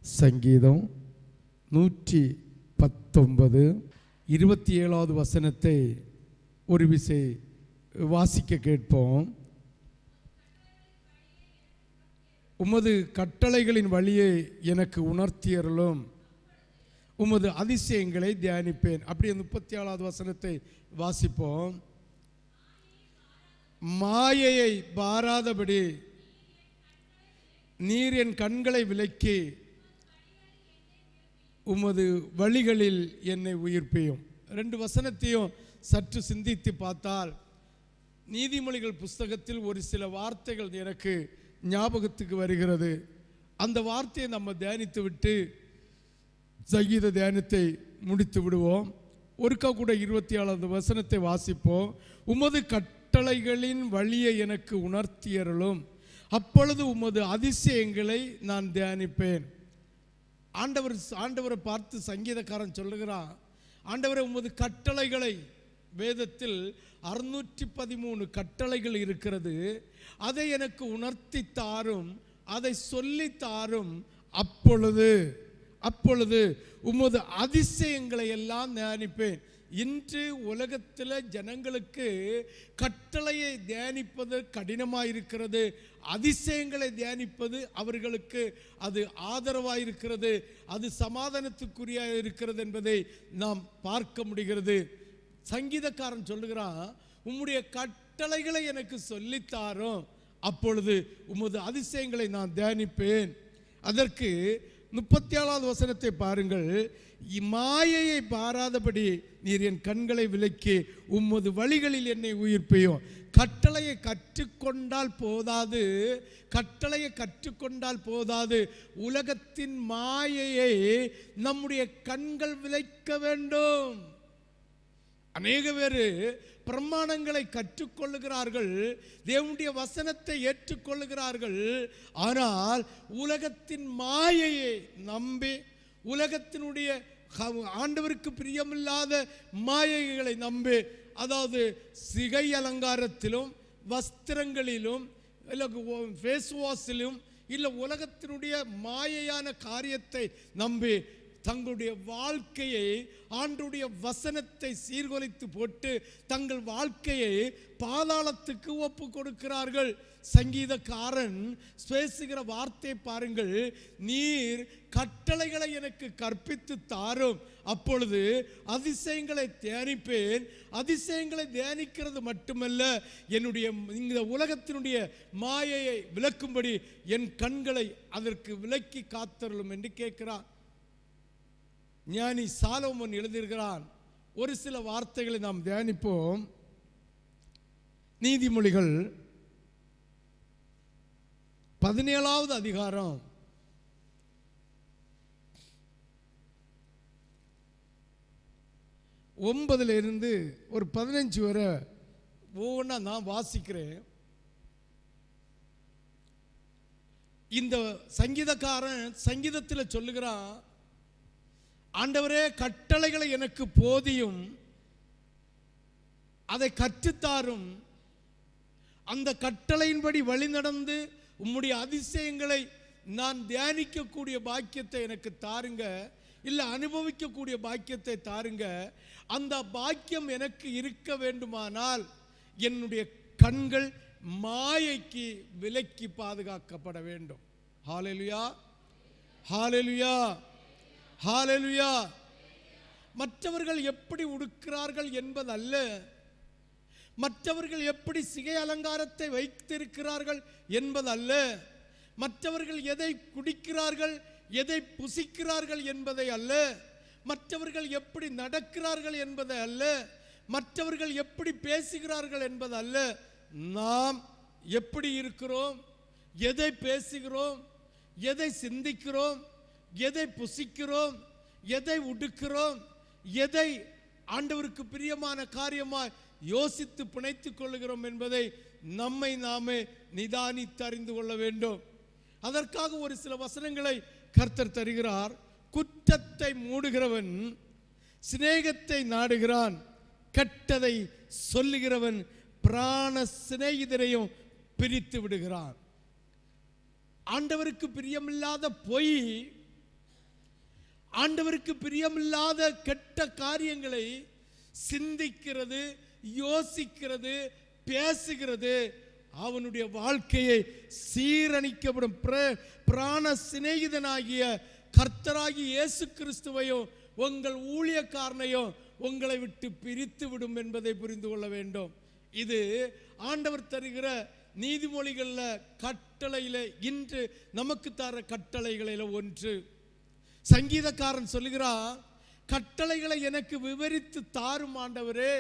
சங்கீதம் 119 27வது வசனத்தை ஒரு விசை வாசிக்க கேட்போம். உமது கட்டளைகளின் வழியை எனக்கு உணர்த்தியருளும், உமது அதிசயங்களை தியானிப்பேன். அப்படியே 37வது வசனத்தை வாசிப்போம். மாயையை பாராதபடி நீர் என் கண்களை விலக்கி உமது வழிகளில் என்னை உயிர்ப்பியும். 2 வசனத்தையும் சற்று சிந்தித்து பார்த்தால் நீதிமொழிகள் புஸ்தகத்தில் ஒரு சில வார்த்தைகள் எனக்கு ஞாபகத்துக்கு வருகிறது. அந்த வார்த்தையை நம்ம தியானித்து விட்டு சங்கீத தியானத்தை முடித்து விடுவோம். ஒருக்கா கூட 27வது வசனத்தை வாசிப்போம். உமது கட்டளைகளின் வழியை எனக்கு உணர்த்தியருளும், அப்பொழுது உமது அதிசயங்களை நான் தியானிப்பேன். ஆண்டவரை பார்த்து சங்கீதக்காரன் சொல்லுகிறான், ஆண்டவரே உமது கட்டளைகளை, வேதத்தில் 613 கட்டளைகள் இருக்கிறது, அதை எனக்கு உணர்த்தி தாரும், அதை சொல்லி தாரும், அப்பொழுது உமது அதிசயங்களை எல்லாம் தியானிப்பேன். இன்று உலகத்தில் ஜனங்களுக்கு கட்டளையை தியானிப்பது கடினமாயிருக்கிறது, அதிசயங்களை தியானிப்பது அவர்களுக்கு அது ஆதரவாயிருக்கிறது, அது சமாதானத்துக்குரிய இருக்கிறது என்பதை நாம் பார்க்க முடிகிறது. சங்கீதக்காரன் சொல்லுகிறான், உம்முடைய கட்டளைகளை எனக்கு சொல்லித்தாரும், அப்பொழுது உமது அதிசயங்களை நான் தியானிப்பேன். அதற்கு 37வது வசனத்தை பாருங்கள். மாயையை பாராதபடி நீர் என் கண்களை விலக்கி உமது வழிகளில் என்னை உயிர்ப்பையும். கட்டளையை கற்றுக்கொண்டால் போதாது, உலகத்தின் மாயையை நம்முடைய கண்கள் விலக்க வேண்டும். அநேக பேர் பிரமாணங்களை கற்றுக்கொள்ளுகிறார்கள், தேவனுடைய வசனத்தை ஏற்றுக்கொள்ளுகிறார்கள், ஆனால் உலகத்தின் மாயையை நம்பி, உலகத்தினுடைய ஆண்டவருக்கு பிரியமில்லாத மாயைகளை நம்பி, அதாவது சிகை அலங்காரத்திலும் வஸ்திரங்களிலும் இல்லை ஃபேஸ் வாஷிலும் இல்லை உலகத்தினுடைய மாயையான காரியத்தை நம்பி தங்களுடைய வாழ்க்கையை, ஆண்டவருடைய வசனத்தை சீர்குலைத்து போட்டு தங்கள் வாழ்க்கையை பாதாளத்துக்கு ஒப்பு கொடுக்கிறார்கள். சங்கீதக்காரன் பேசுகிற வார்த்தை பாருங்கள். நீர் கட்டளைகளை எனக்கு கற்பித்து தாரும், அப்பொழுது அதிசயங்களை தியானிப்பேன். அதிசயங்களை தியானிக்கிறது மட்டுமல்ல, என்னுடைய இந்த உலகத்தினுடைய மாயையை விலக்கும்படி என் கண்களை அதற்கு விலக்கி காத்தருளும் என்று கேட்கிறார். ஞானி சாலோமோன் எழுதியிருக்கிறான். ஒரு சில வார்த்தைகளை நாம் தியானிப்போம். நீதிமொழிகள் 17வது அதிகாரம் 9 ஒரு 15 வரை ஒவ்வொன்றா நான் வாசிக்கிறேன். இந்த சங்கீதக்காரன் சங்கீதத்தில் சொல்லுகிறான், ஆண்டவரே கட்டளைகளை எனக்கு போதியும், அதை கற்றுத்தாரும், அந்த கட்டளையின்படி வழி நடந்து உம்முடைய அதிசயங்களை நான் தியானிக்கக்கூடிய பாக்கியத்தை எனக்கு தாருங்க, இல்லை அனுபவிக்கக்கூடிய பாக்கியத்தை தாருங்க. அந்த பாக்கியம் எனக்கு இருக்க வேண்டுமானால் என்னுடைய கண்கள் மாயைக்கு விலக்கி பாதுகாக்கப்பட வேண்டும். ஹல்லேலூயா, ஹல்லேலூயா, ஹல்லேலூயா. மற்றவர்கள் எப்படி உடுக்கிறார்கள் என்பதல்ல, மற்றவர்கள் எப்படி சிகை அலங்காரத்தை வைத்திருக்கிறார்கள் என்பதல்ல, மற்றவர்கள் எதை குடிக்கிறார்கள், எதை புசிக்கிறார்கள் என்பதை அல்ல, மற்றவர்கள் எப்படி நடக்கிறார்கள் என்பதை அல்ல, மற்றவர்கள் எப்படி பேசுகிறார்கள் என்பதல்ல, நாம் எப்படி இருக்கிறோம், எதை பேசுகிறோம், எதை சிந்திக்கிறோம், எதை புசிக்கிறோம், எதை உடுக்கிறோம், எதை ஆண்டவருக்கு பிரியமான காரியமாய் யோசித்து பிணைத்துக் கொள்ளுகிறோம் என்பதை நம்மை நாமே நிதானித்து அறிந்து கொள்ள வேண்டும். அதற்காக ஒரு சில வசனங்களை கர்த்தர் தருகிறார். குற்றத்தை மூடுகிறவன் சிநேகத்தை நாடுகிறான், கெட்டதை சொல்லுகிறவன் பிராண சிநேகிதரையும் பிரித்து விடுகிறான். ஆண்டவருக்கு பிரியமில்லாத பொய் ஆண்டவருக்கு பிரியமில்லாத கெட்ட காரியங்களை சிந்திக்கிறது, யோசிக்கிறது, பேசுகிறது அவனுடைய வாழ்க்கையை சீரணிக்கப்படும். பிராண சிநேகிதனாகிய கர்த்தராகிய இயேசு கிறிஸ்துவையும் உங்கள் ஊழியக்காரனையும் உங்களை விட்டு பிரித்து விடும் என்பதை புரிந்து கொள்ள வேண்டும். இது ஆண்டவர் தருகிற நீதிமொழிகள்ல கட்டளையில இன்று நமக்கு தர கட்டளைகளில் ஒன்று. சங்கீதக்காரன் சொல்லுகிறான், கட்டளைகளை எனக்கு விவரித்து தாரும் ஆண்டவரே,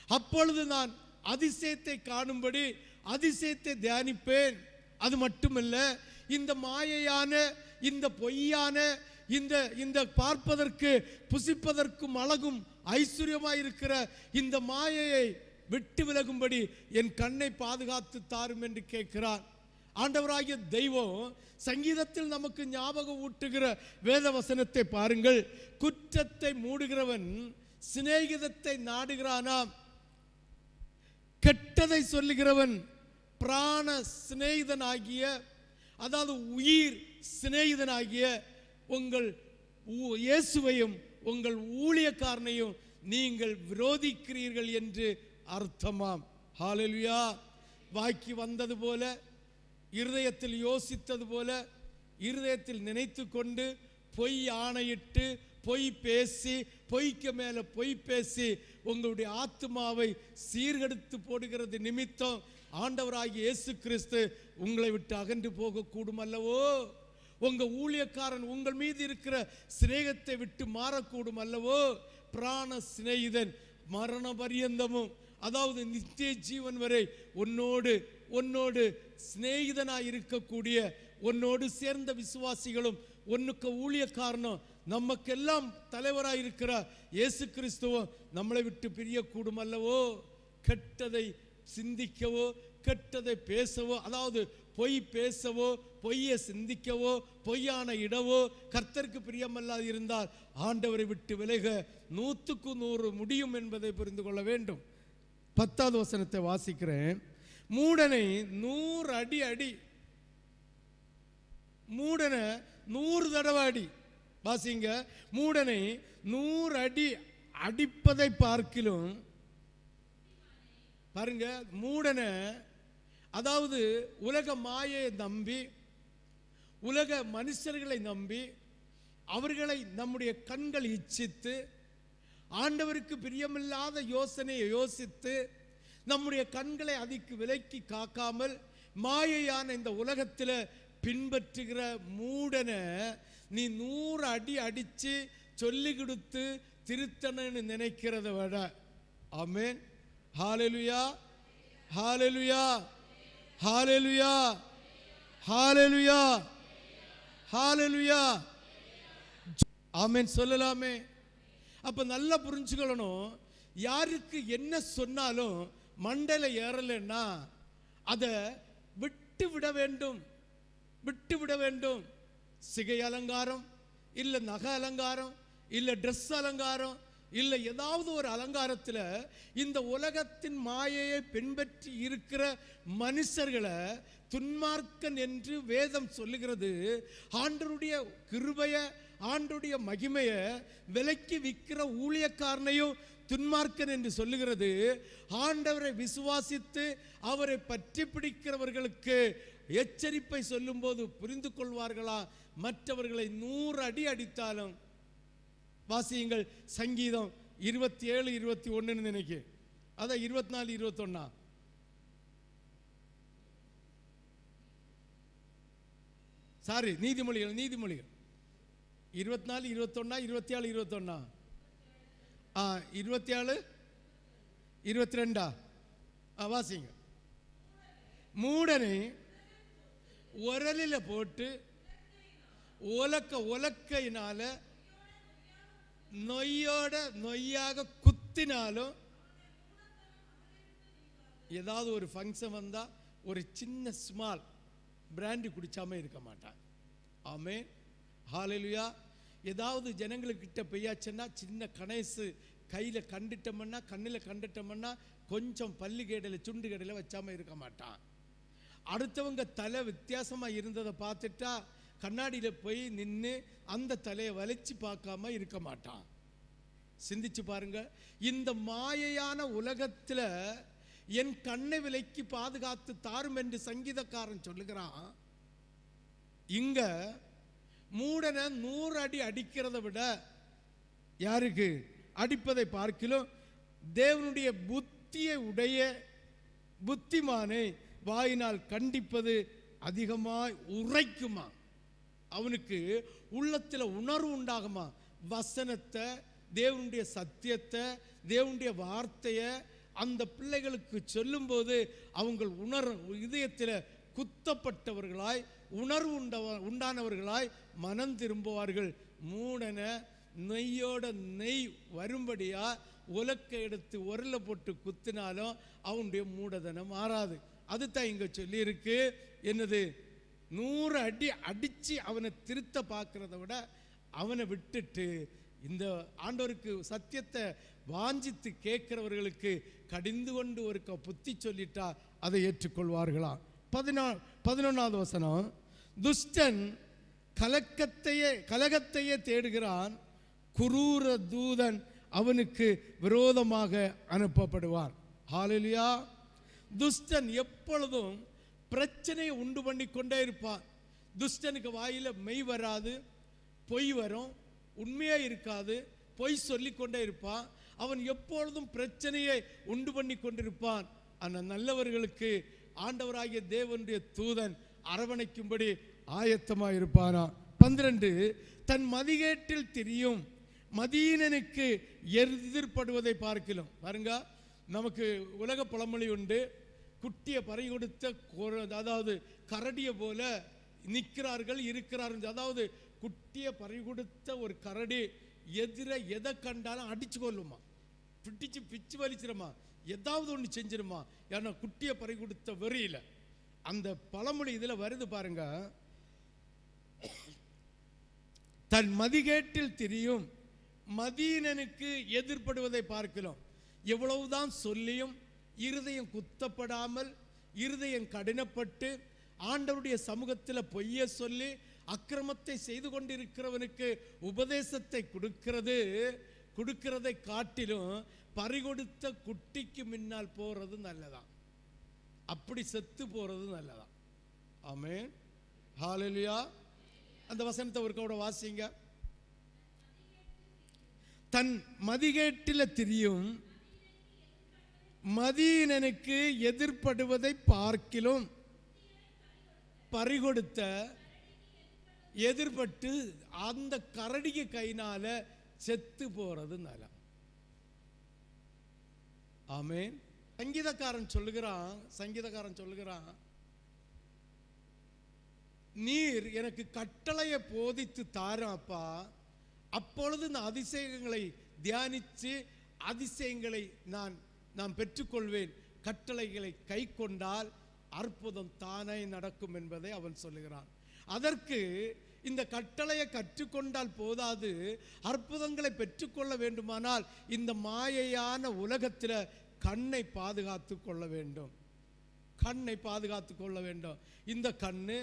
அப்பொழுது நான் அதிசயத்தை காணும்படி அதிசயத்தை தியானிப்பேன். அது மட்டுமல்ல, இந்த மாயையான, இந்த பொய்யான, இந்த பார்ப்பதற்கு புசிப்பதற்கும் அழகும் ஐஸ்வர்யமாயிருக்கிற இந்த மாயையை விட்டு விலகும்படி என் கண்ணை பாதுகாத்து தாரும் என்று கேட்கிறார். ஆண்டவராகிய தெய்வம் சங்கீதத்தில் நமக்கு ஞாபகம் ஊட்டுகிற வேத வசனத்தை பாருங்கள். குற்றத்தை மூடுகிறவன் சிநேகிதத்தை நாடுகிறானாம், கெட்டதை சொல்லுகிறவன் பிராண சிநேகிதனாகிய, அதாவது உயிர் சிநேகிதனாகிய உங்கள் இயேசுவையும் உங்கள் ஊழியக்காரனையும் நீங்கள் விரோதிக்கிறீர்கள் என்று அர்த்தமாம். ஹல்லேலூயா. வாய்க்கு வந்தது போல, இருதயத்தில் யோசித்தது போல, இருதயத்தில் நினைத்து கொண்டு பொய் ஆணையிட்டு பொய் பேசி, பொய்க்கு மேல பொய் பேசி உங்களுடைய ஆத்மாவை சீர்கெடுத்து போடுகிறது நிமித்தம் ஆண்டவராகிய இயேசு கிறிஸ்து உங்களை விட்டு அகன்று போகக்கூடும் அல்லவோ. உங்க ஊழியக்காரன் உங்கள் மீது இருக்கிற சிநேகத்தை விட்டு மாறக்கூடும் அல்லவோ. பிராண சிநேகிதன் மரண பரியந்தமும், அதாவது நித்திய ஜீவன் வரை உன்னோடு சிநேகிதனாய் இருக்கக்கூடிய, உன்னோடு சேர்ந்த விசுவாசிகளும் உன்னுக்கு ஊழியக்காரனும் நமக்கெல்லாம் தலைவராய் இருக்கிற இயேசு கிறிஸ்துவும் நம்மளை விட்டு பிரியக்கூடும் அல்லவோ. கெட்டதை சிந்திக்கவோ, கெட்டதை பேசவோ, அதாவது பொய் பேசவோ, பொய்யை சிந்திக்கவோ, பொய்யான இடவோ கர்த்தருக்கு பிரியமல்லாது இருந்தால் ஆண்டவரை விட்டு விலக 100க்கு 100 முடியும் என்பதை புரிந்து கொள்ள வேண்டும். 10வது வசனத்தை வாசிக்கிறேன். மூடனை 100 அடி அடி, மூடனை 100 தடவை அடி. வாசிங்க. மூடனை 100 அடி அடிப்பதை பார்க்கிலும், பாருங்க, மூடனை, அதாவது உலக மாயை நம்பி, உலக மனுஷர்களை நம்பி, அவர்களை நம்முடைய கண்கள் இச்சித்து, ஆண்டவருக்கு பிரியமில்லாத யோசனையை யோசித்து, நம்முடைய கண்களை அதுக்கு விலக்கி காக்காமல் மாயையான இந்த உலகத்தில் பின்பற்றுகிற மூடனை நீ 100 அடி அடிச்சு சொல்லி கொடுத்து திருத்தனன்னு நினைக்கிறத விட, ஆமென், ஹல்லேலூயா, ஹல்லேலூயா, ஹல்லேலூயா, ஹல்லேலூயா, ஹல்லேலூயா, ஆமென் சொல்லலாமே. அப்ப நல்லா புரிஞ்சுக்கணும், யாருக்கு என்ன சொன்னாலும் மண்டையில ஏறலைன்னா அதை விட்டு விட வேண்டும், விட்டு விட வேண்டும். சிகை அலங்காரம், இல்லை நகை அலங்காரம், இல்லை ட்ரெஸ் அலங்காரம், இல்லை ஏதாவது ஒரு அலங்காரத்தில் இந்த உலகத்தின் மாயையை பின்பற்றி இருக்கிற மனுஷர்களை துன்மார்க்கன் என்று வேதம் சொல்லுகிறது. ஆண்டவருடைய கிருபையை, ஆண்டவருடைய மகிமையை விலைக்கு விற்கிற ஊழியக்காரனையும் துன்மார்க்கன் என்று சொல்லுகிறது. ஆண்டவரை விசுவாசித்து அவரை பற்றி பிடிக்கிறவர்களுக்கு எச்சரிப்பை சொல்லும் போது புரிந்து கொள்வார்களா? மற்றவர்களை 100 அடி அடித்தாலும். வாசியுங்கள் சங்கீதம் 27, 21 நினைக்கிறேன், அதான் 24, 21. சாரி, நீதிமொழிகள் 24, 21, 27, 21, 27, 22. வாசிங்க. மூடனை உரலில போட்டு உலக்கையினால நொய்யோட நொய்யாக குத்தினாலும், ஏதாவது ஒரு ஃபங்க்ஷன் வந்தா ஒரு சின்ன ஸ்மால் பிராண்டி குடிச்சாம இருக்க மாட்டான். ஆமென், ஹல்லேலூயா. ஏதாவது ஜனங்களுக்கிட்ட பெய்யாச்சுன்னா சின்ன கணேசு கையில் கண்டுட்டோம்னா, கண்ணில் கண்டுட்டோம்னா கொஞ்சம் பல்லு கேடையில் சுண்டு கேடையில் வச்சாமல் இருக்க மாட்டான். அடுத்தவங்க தலை வித்தியாசமாக இருந்ததை பார்த்துட்டா கண்ணாடியில் போய் நின்று அந்த தலையை வளைச்சி பார்க்காம இருக்க மாட்டான். சிந்திச்சு பாருங்க. இந்த மாயையான உலகத்தில் என் கண்ணை விலைக்கு பாதுகாத்து தாரும் என்று சங்கீதக்காரன் சொல்லுகிறான். இங்க மூடனை 100 அடி அடிக்கிறத விட யாருக்கு அடிப்பதை பார்க்கிலும் தேவனுடைய புத்தியை உடைய புத்திமானை வாயினால் கண்டிப்பது அதிகமாய் உரைக்குமா. அவனுக்கு உள்ளத்தில் உணர்வு உண்டாகுமா. வசனத்தை, தேவனுடைய சத்தியத்தை, தேவனுடைய வார்த்தையை அந்த பிள்ளைகளுக்கு சொல்லும்போது அவங்க இதயத்தில் குத்தப்பட்டவர்களாய் உணர்வு உண்டானவர்களாய் மனம் திரும்புவார்கள். மூடனை நெய்யோட நெய் வரும்படியா உலக்க எடுத்து உரல போட்டு குத்தினாலும் அவனுடைய மூடதனம் மாறாது. அதுதான் இங்க சொல்லி இருக்கு. என்னது, 100 அடி அடிச்சு அவனை திருத்த பார்க்கறத விட அவனை விட்டுட்டு இந்த ஆண்டவருக்கு சத்தியத்தை வாஞ்சித்து கேட்கிறவர்களுக்கு கடிந்து கொண்டு ஒரு புத்தி சொல்லிட்டா அதை ஏற்றுக்கொள்வார்களாம். 11வது வசனம், துஷ்டன் கலகத்தையே தேடுகிறான், குரூர தூதன் அவனுக்கு விரோதமாக அனுப்பப்படுவான். ஹல்லேலூயா. துஷ்டன் எப்பொழுதும் பிரச்சனையை உண்டு பண்ணி கொண்டே இருப்பான். துஷ்டனுக்கு வாயில மெய் வராது, பொய் வரும், உண்மையா இருக்காது, பொய் சொல்லி கொண்டே இருப்பான். அவன் எப்பொழுதும் பிரச்சனையை உண்டு பண்ணி கொண்டிருப்பான். ஆனால் நல்லவர்களுக்கு ஆண்டவராகிய தேவனுடைய தூதன் அரவணைக்கும்படி ஆயத்தமாக இருப்பானா. 12, தன் மதிகேட்டில் திரியும் மதீனனுக்கு எதிர்படுவதை பார்க்கலாம். பாருங்க, நமக்கு உலக பழமொழி உண்டு, குட்டியை பறி கொடுத்த அதாவது கரடியை போல நிற்கிறார்கள் இருக்கிறார்கள். அதாவது குட்டியை பறி கொடுத்த ஒரு கரடி எதிர எதை கண்டாலும் அடிச்சு கொள்ளுமா, பிடிச்சு பிச்சு வலிச்சிருமா, ஏதாவது ஒன்று செஞ்சிருமா. ஏன்னா குட்டியை பறி கொடுத்த வெறியில. அந்த பழமொழி இதில் வருது பாருங்க, தன் மதிகேட்டில் திரியும் மதீனனுக்கு எதிர்படுவதை பார்க்கலாம். எவ்வளவுதான் சொல்லியும் இருதயம் குத்தப்படாமல், இருதயம் கடினப்பட்டு ஆண்டவருடைய சமூகத்தில் பொய்ய சொல்லி அக்கிரமத்தை செய்து கொண்டிருக்கிறவனுக்கு உபதேசத்தை கொடுக்கிறதை காட்டிலும் பறிகொடுத்த குட்டிக்கு முன்னால் போறது நல்லதான். அப்படி செத்து போறது நல்லதான். ஆமென். ஹல்லேலூயா. அந்த வசனத்தை ஒரு கூட வாசிங்க. தன் மதிகேட்டில் திரியும் மதீனனுக்கு எதிர்படுவதை பார்க்கிலும் பறிகொடுத்த எதிர்பட்டு அந்த கரடிக்கு கையினால செத்து போறது நலம். ஆமென். சங்கீதக்காரன் சொல்லுகிறான், நீர் எனக்கு கட்டளையை போதித்து தாரப்பா, அப்பொழுது நான் அதிசயங்களை தியானித்து அதிசயங்களை நான் பெற்றுக்கொள்வேன். கட்டளைகளை கை கொண்டால் அற்புதம் தானே நடக்கும் என்பதை அவன் சொல்லுகிறான். அதற்கு இந்த கட்டளையை கற்றுக்கொண்டால் போதாது, அற்புதங்களை பெற்றுக்கொள்ள வேண்டுமானால் இந்த மாயையான உலகத்தில் கண்ணை பாதுகாத்து கொள்ள வேண்டும். இந்த கண்ணு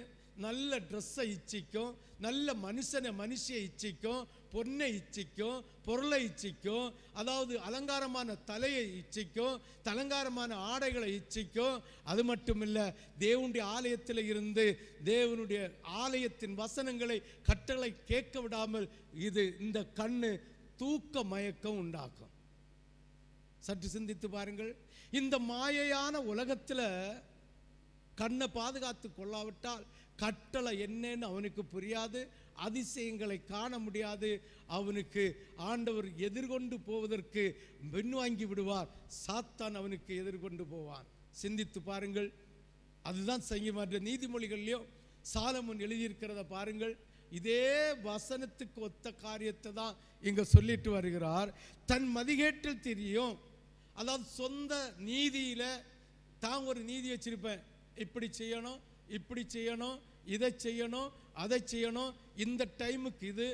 நல்ல ட்ரெஸ்ஸை இச்சிக்கும், நல்ல மனுஷியை இச்சிக்கும், பொன்னை இச்சிக்கும், பொருளை இச்சிக்கும், அதாவது அலங்காரமான தலையை இச்சிக்கும், அலங்காரமான ஆடைகளை இச்சிக்கும். அது மட்டும் இல்லை, தேவனுடைய ஆலயத்தில் இருந்து தேவனுடைய ஆலயத்தின் வசனங்களை கட்டளை கேட்க விடாமல் இந்த கண்ணு தூக்க மயக்கம் உண்டாக்கும். சற்று சிந்தித்து பாருங்கள். இந்த மாயையான உலகத்தில் கண்ணை பாதுகாத்து கொள்ளாவிட்டால் கட்டளை என்னன்னு அவனுக்கு புரியாது, அதிசயங்களை காண முடியாது. அவனுக்கு ஆண்டவர் எதிர்கொண்டு போவதற்கு பின்வாங்கி விடுவார். சாத்தான் அவனுக்கு எதிர்கொண்டு போவான். சிந்தித்து பாருங்கள். அதுதான் மற்ற நீதிமொழிகள்லையும் சாலமோன் எழுதியிருக்கிறத பாருங்கள். இதே வசனத்துக்கு ஒத்த காரியத்தை தான் இங்க சொல்லிட்டு வருகிறார். தன் மதிகேட்டில் தெரியும், அதாவது சொந்த நீதியில தான் ஒரு நீதி வச்சிருப்பேன், இப்படி செய்யணும், இப்படி செய்யணும், இதை செய்யணும், அதை செய்யணும், இந்த டைமுக்கு இது,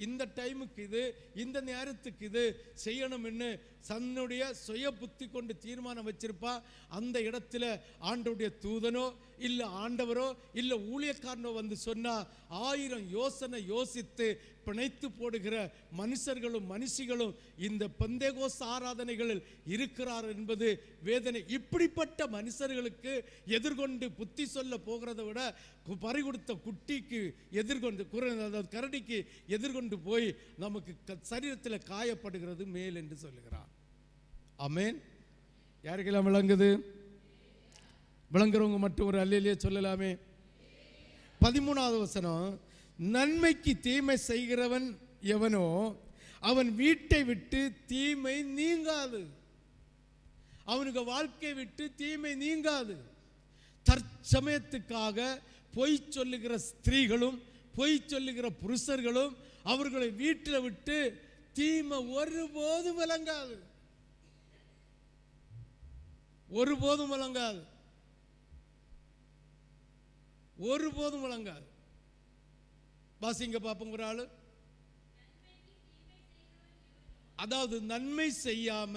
இந்த டைமுக்கு இது, இந்த நேரத்துக்கு இது செய்யணும்னு தன்னுடைய சுய புத்தி கொண்டு தீர்மானம் வச்சிருப்பா. அந்த இடத்துல ஆண்டவருடைய தூதனோ இல்லை ஆண்டவரோ இல்லை ஊழியக்காரனோ வந்து சொன்னா 1000 யோசனை யோசித்து பிணைத்து போடுகிற மனுஷர்களும் மனுஷிகளும் இந்த பெந்தேகோஸ்து ஆராதனைகளில் இருக்கிறார் என்பது வேதனை. இப்படிப்பட்ட மனுஷர்களுக்கு எதிர்கொண்டு புத்தி சொல்ல போகிறத விட பறிகொடுத்த குட்டிக்கு எதிர்கொண்டு கரடிக்கு எதிர்கொண்டு போய் நமக்கு சரீரத்தில் காயப்படுகிறது மேல் என்று சொல்லுகிறார். ஆமென். யாருக்கெல்லாம் விளங்குது? விளங்குறவங்க மட்டும் ஒரு அல்லேலூயா சொல்லலாமே. 13வது வசனம், நன்மைக்கு தீமை செய்கிறவன் எவனோ அவன் வீட்டை விட்டு தீமை நீங்காது. அவனுக்கு வாழ்க்கை விட்டு தீமை நீங்காது. தற்சமயத்துக்காக பொய் சொல்லுகிற ஸ்திரீகளும் பொய் சொல்லுகிற புருஷர்களும் அவர்களை வீட்டில் விட்டு தீமை ஒருபோதும் விளங்காது, ஒருபோதும் விளங்காது, ஒருபோதும் விளங்காது. வாசிங்க பாப்போம் ஒரு ஆளு. அதாவது நன்மை செய்யாம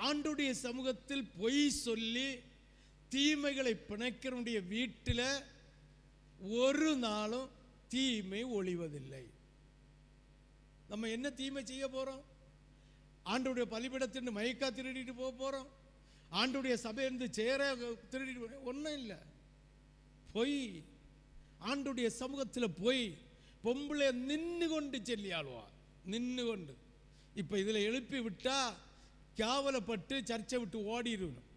ஆண்டுடைய சமூகத்தில் பொய் சொல்லி தீமைகளை பிணைக்கிறவனுடைய வீட்டில் ஒரு நாளும் தீமை ஒளிவதில்லை. நம்ம என்ன தீமை செய்ய போறோம்? ஆண்டுடைய பலிபீடத்தின் மயக்கா திருடிட்டு போக போறோம்? ஆண்டுடைய சபையிலிருந்து சேர திருடிட்டு ஒன்றும் இல்லை. பொய். ஆண்டுடைய சமூகத்தில் போய் பொம்பளை நின்று கொண்டு சொல்லி ஆளுவா, நின்று கொண்டு. இப்போ இதில் எழுப்பி விட்டா கேவலப்பட்டு சர்ச்சை விட்டு ஓடிடணும்.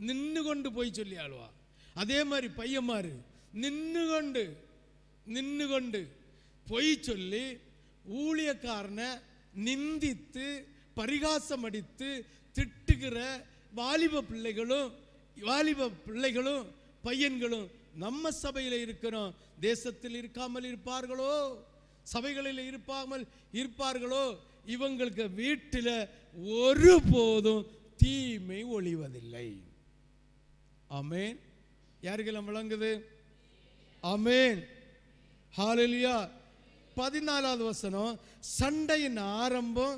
நின்று கொண்டு போய் சொல்லி ஆளுவா. அதே மாதிரி பையன்மாரு நின்று கொண்டு பொய் சொல்லி ஊழியக்காரனை நிந்தித்து பரிகாசம் அடித்து திட்டுகிற வாலிப பிள்ளைகளும் பையன்களும் நம்ம சபையில் இருக்கிறோம். தேசத்தில் இருக்காமல் இருப்பார்களோ, சபைகளில் இருப்பார்களோ, இவங்களுக்கு வீட்டில் ஒருபோதும் தீமை ஒளிவதில்லை. ஆமென். யாருக்கெல்லாம் விளங்குது? ஆமென். ஹல்லேலூயா. 14வது வசனம், சண்டையின் ஆரம்பம்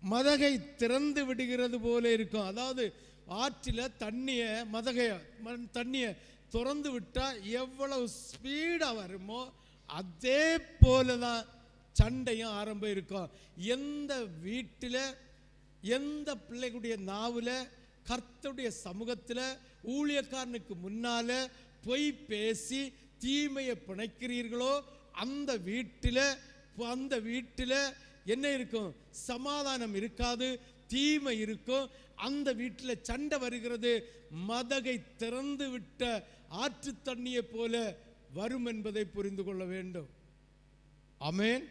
மதகை திறந்து விடுகிறது போல இருக்கும். அதாவது ஆற்றில் தண்ணியை திறந்து விட்டா எவ்வளவு ஸ்பீடா வருமோ அதே போலதான் சண்டையும் ஆரம்பம் இருக்கும். எந்த வீட்டில் எந்த பிள்ளைகளுடைய நாவில் கர்த்தருடைய சமூகத்தில் ஊழியக்காரனுக்கு முன்னால பொய் பேசி தீமையை பிணைக்கிறீர்களோ அந்த வீட்டில் என்ன இருக்கும்? சமாதானம் இருக்காது, தீமை இருக்கும். அந்த வீட்டில் சண்டை வருகிறது. மதகை திறந்து விட்ட ஆற்று தண்ணியை போல வரும் என்பதை புரிந்து கொள்ள வேண்டும். ஆமென்.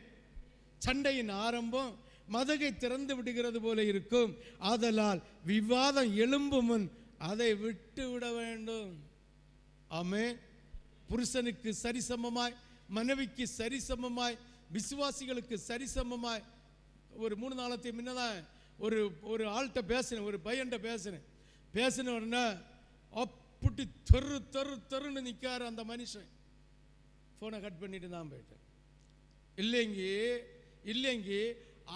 சண்டையின் ஆரம்பம் மதகை திறந்து விடுகிறது போல இருக்கும். ஆதலால் விவாதம் எழும்பும் முன் அதை விட்டு விட வேண்டும். ஆமென். புருஷனுக்கு சரிசமமாய், மனைவிக்கு சரிசமமாய், விசுவாசிகளுக்கு சரிசமமாய். ஒரு 3 நாளத்துக்கு முன்னதான் ஒரு ஆள்கிட்ட பேசினேன், ஒரு பையன்கிட்ட பேசின உடனே அப்படி தெருன்னு நிற்காரு அந்த மனுஷன். ஃபோனை கட் பண்ணிட்டு தான் போயிட்டேன். இல்லைங்க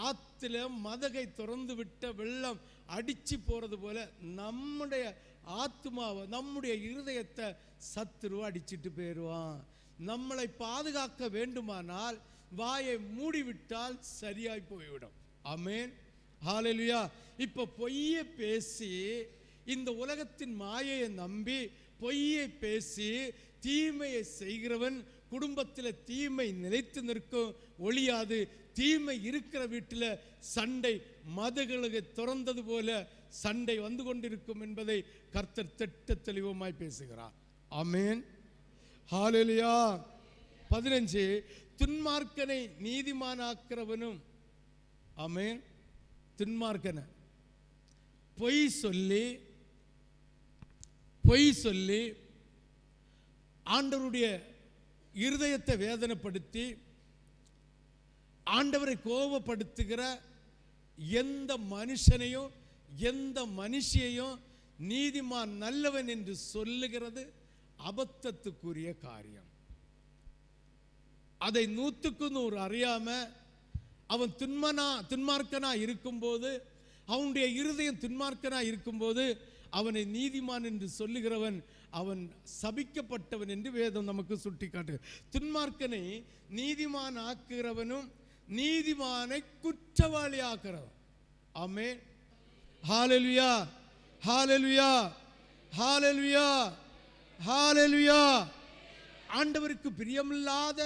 ஆற்றுல மதகை திறந்து விட்ட வெள்ளம் அடிச்சு போறது போல நம்முடைய ஆத்மாவை, நம்முடைய இருதயத்தை சத்துரு அடிச்சிட்டு போயிடுவான். நம்மளை பாதுகாக்க வேண்டுமானால் வாயை மூடிவிட்டால் சரியாய் போய்விடும். ஆமென். ஹல்லேலூயா. இப்போ பொய்யை பேசி இந்த உலகத்தின் மாயையை நம்பி பொய்யை பேசி தீமையை செய்கிறவன் குடும்பத்தில் தீமை நிலைத்து நிற்கும், ஒளியாது. தீமை இருக்கிற வீட்டில் சண்டை மதகளுக்கு திறந்தது போல சண்டை வந்து கொண்டிருக்கும் என்பதை கர்த்தர் திட்ட தெளிவமாய் பேசுகிறார். ஆமென். ஹல்லேலூயா. 15, துன்மார்க்கனை நீதிமானாக்கிறவனும். ஆமென். துன்மார்க்கனை பொய் சொல்லி ஆண்டவருடைய இருதயத்தை வேதனைப்படுத்தி ஆண்டவரை கோபப்படுத்துகிற எந்த மனுஷனையும் எந்த மனுஷியையும் நீதிமான் நல்லவன் என்று சொல்லுகிறது அபத்தத்துக்குரிய காரியம். அதை 100க்கு 100 அறியாம அவன் துன்மார்க்கனா இருக்கும்போது, அவனுடைய இருதயம் துன்மார்க்கனா இருக்கும்போது அவனை நீதிமான் என்று சொல்லுகிறவன் அவன் சபிக்கப்பட்டவன் என்று வேதம் நமக்கு சுட்டி காட்டு. துன்மார்க்கனை நீதிமான் ஆக்குகிறவனும் நீதிமானை குற்றவாளி ஆக்குறவன். ஆமென். ஹல்லேலூயா, ஹல்லேலூயா, ஹல்லேலூயா, ஹல்லேலூயா. ஆண்டவருக்கு பிரியமில்லாத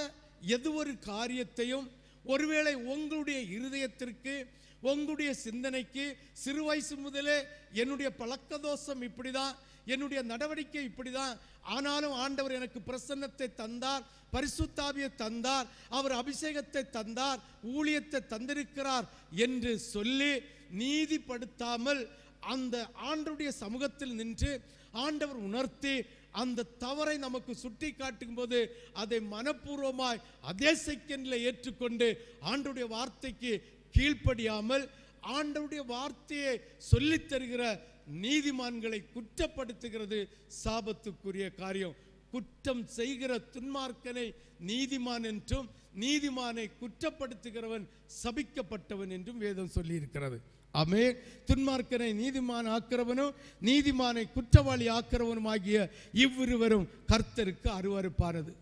எது ஒரு காரியத்தையும் ஒருவேளை உங்களுடைய இருதயத்திற்கு, உங்களுடைய சிந்தனைக்கு, சிறு வயசு முதலே என்னுடைய பழக்க தோஷம் இப்படிதான், என்னுடைய நடவடிக்கை இப்படிதான், ஆனாலும் ஆண்டவர் எனக்கு பிரசன்னத்தை தந்தார், பரிசுத்தாவியை தந்தார், அவர் அபிஷேகத்தை தந்தார், ஊழியத்தை தந்திருக்கிறார் என்று சொல்லி நீதிப்படுத்தாமல் அந்த ஆண்டவருடைய சமூகத்தில் நின்று ஆண்டவர் உணர்த்தி அந்த தவறை நமக்கு சுட்டி காட்டும் போது அதை மனப்பூர்வமாய் அதே செகண்டில் ஏற்றுக்கொண்டு ஆண்டவருடைய வார்த்தைக்கு கீழ்ப்படியாமல் ஆண்டவருடைய வார்த்தையை சொல்லித் தருகிற நீதிமான்களை குற்றப்படுத்துகிறது சாபத்துக்குரிய காரியம். குற்றம் செய்கிற துன்மார்க்கனை நீதிமான் என்றும், நீதிமானை குற்றப்படுத்துகிறவன் சபிக்கப்பட்டவன் என்றும் வேதம் சொல்லி இருக்கிறது. ஆமென். துன்மார்க்கனை நீதிமான் ஆக்கிறவனும் நீதிமானை குற்றவாளி ஆக்கிறவனும் ஆகிய இவ்விருவரும் கர்த்தருக்கு அருவருப்பானது.